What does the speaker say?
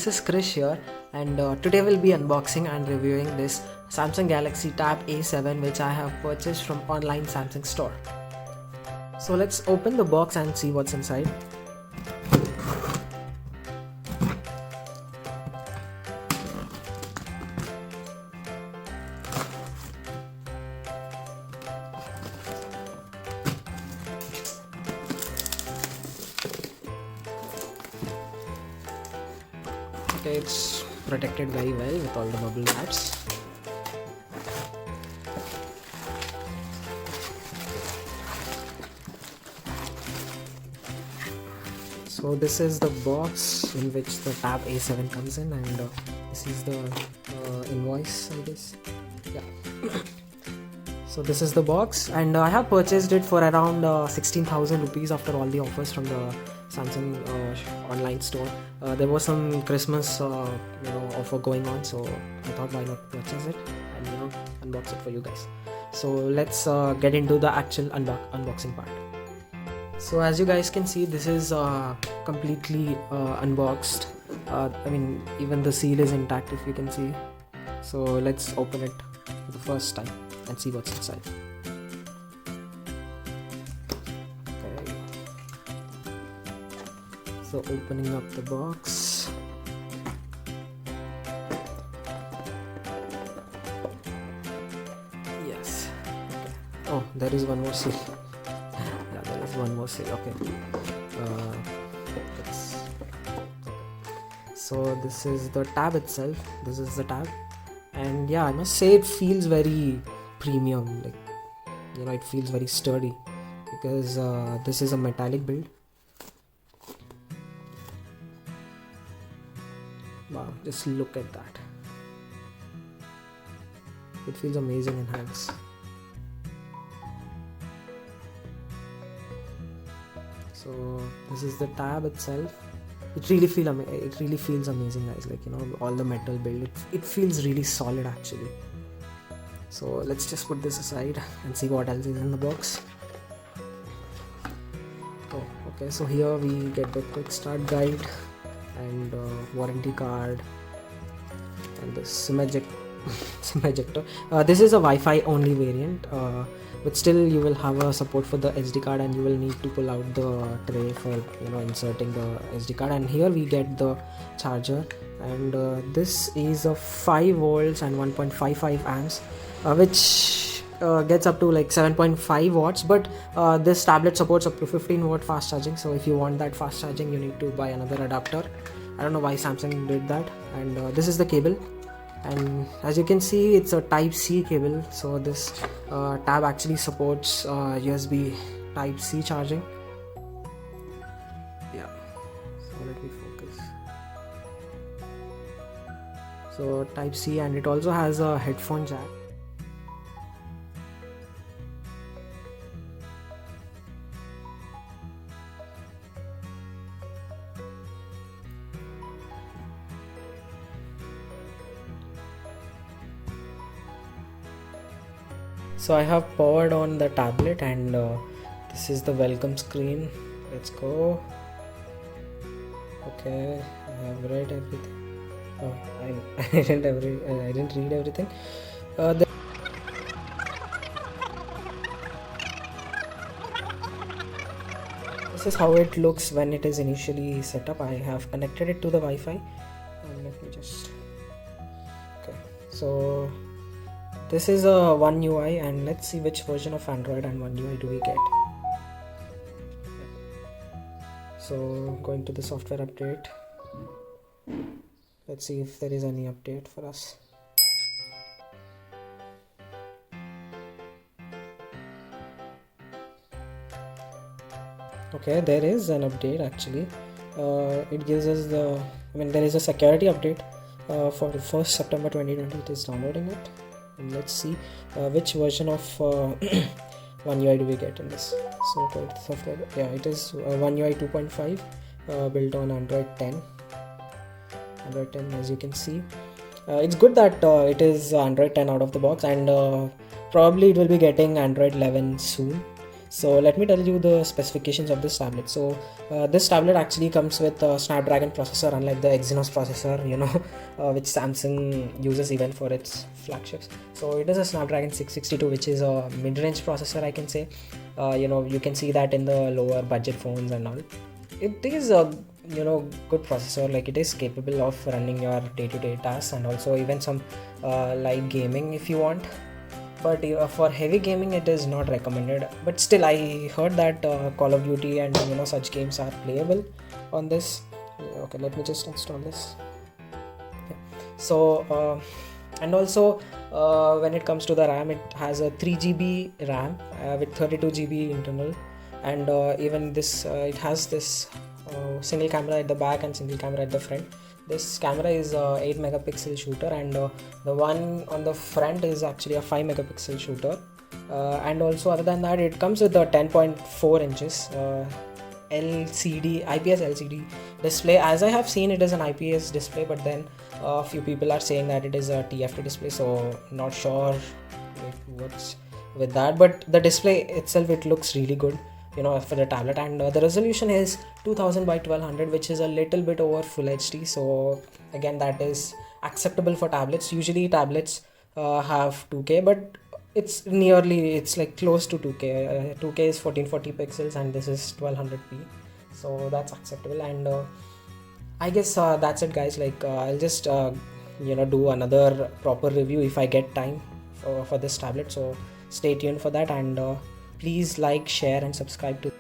this is Krish here, and today we'll be unboxing and reviewing this Samsung Galaxy Tab A7 which I have purchased from online Samsung store. So let's open the box and see what's inside. Okay, it's protected very well with all the bubble wraps. So this is the box in which the Tab A7 comes in, and this is the invoice, I guess. Yeah. So this is the box, and I have purchased it for around 16,000 rupees after all the offers from the Samsung online store. There was some Christmas offer going on, so I thought why not purchase it and unbox it for you guys. So let's get into the actual unboxing part. So as you guys can see, this is completely unboxed. I mean, even the seal is intact, if you can see. So let's open it for the first time and see what's inside. Okay. So opening up the box. Yes. Okay. Oh, there is one more seal. Yeah, there is one more seal. Okay. So this is the tab itself. This is the tab, and yeah, I must say it feels very premium. Like, it feels very sturdy because this is a metallic build. Wow, just look at that. It feels amazing in hands. So this is the tab itself. It really feels amazing, guys. Like, all the metal build. It feels really solid actually. So let's just put this aside and see what else is in the box. Oh, okay. So here we get the quick start guide and warranty card and the SIM ejector. This is a Wi-Fi only variant, but still you will have a support for the SD card, and you will need to pull out the tray for inserting the SD card. And here we get the charger, and this is a 5 volts and 1.55 amps, which gets up to like 7.5 watts, but this tablet supports up to 15 watt fast charging. So if you want that fast charging, you need to buy another adapter. I don't know why Samsung did that. And this is the cable, and as you can see, it's a Type-C cable. So this tab actually supports USB Type-C charging. Yeah, so let me focus. So Type-C, and it also has a headphone jack. So I have powered on the tablet, and this is the welcome screen. Let's go. Okay, I have read everything. Oh, I didn't read everything. This is how it looks when it is initially set up. I have connected it to the Wi-Fi, and let me just. Okay, so this is a One UI, and let's see which version of Android and One UI do we get. So going to the software update. Let's see if there is any update for us. Okay, there is an update actually. It gives us there is a security update for the 1st September 2020. It is downloading it. And let's see which version of One UI do we get in this. So go to software. Yeah, it is One UI 2.5 built on Android 10. Android 10, as you can see. It's good that it is Android 10 out of the box, and probably it will be getting Android 11 soon. So let me tell you the specifications of this tablet. So this tablet actually comes with a Snapdragon processor, unlike the Exynos processor, which Samsung uses even for its flagships. So it is a Snapdragon 662, which is a mid-range processor, I can say. You can see that in the lower budget phones and all. It is a good processor. Like, it is capable of running your day-to-day tasks and also even some light gaming if you want. But for heavy gaming it is not recommended. But still, I heard that Call of Duty and such games are playable on this. Okay, let me just install this. Yeah. So and also when it comes to the RAM, it has a 3 GB RAM with 32 GB internal, and even this it has this single camera at the back and single camera at the front. This camera is a 8 megapixel shooter, and the one on the front is actually a 5 megapixel shooter. And also, other than that, it comes with a 10.4 inches IPS LCD display. As I have seen, it is an IPS display, but then a few people are saying that it is a TFT display, so not sure what's with that. But the display itself, it looks really good, for the tablet. And the resolution is 2000 by 1200, which is a little bit over full HD. So again, that is acceptable for tablets. Usually tablets have 2K, but it's like close to 2K. 2K is 1440 pixels and this is 1200p, so that's acceptable. And I guess that's it, guys. Like, I'll just do another proper review if I get time for this tablet, so stay tuned for that. And please like, share and subscribe to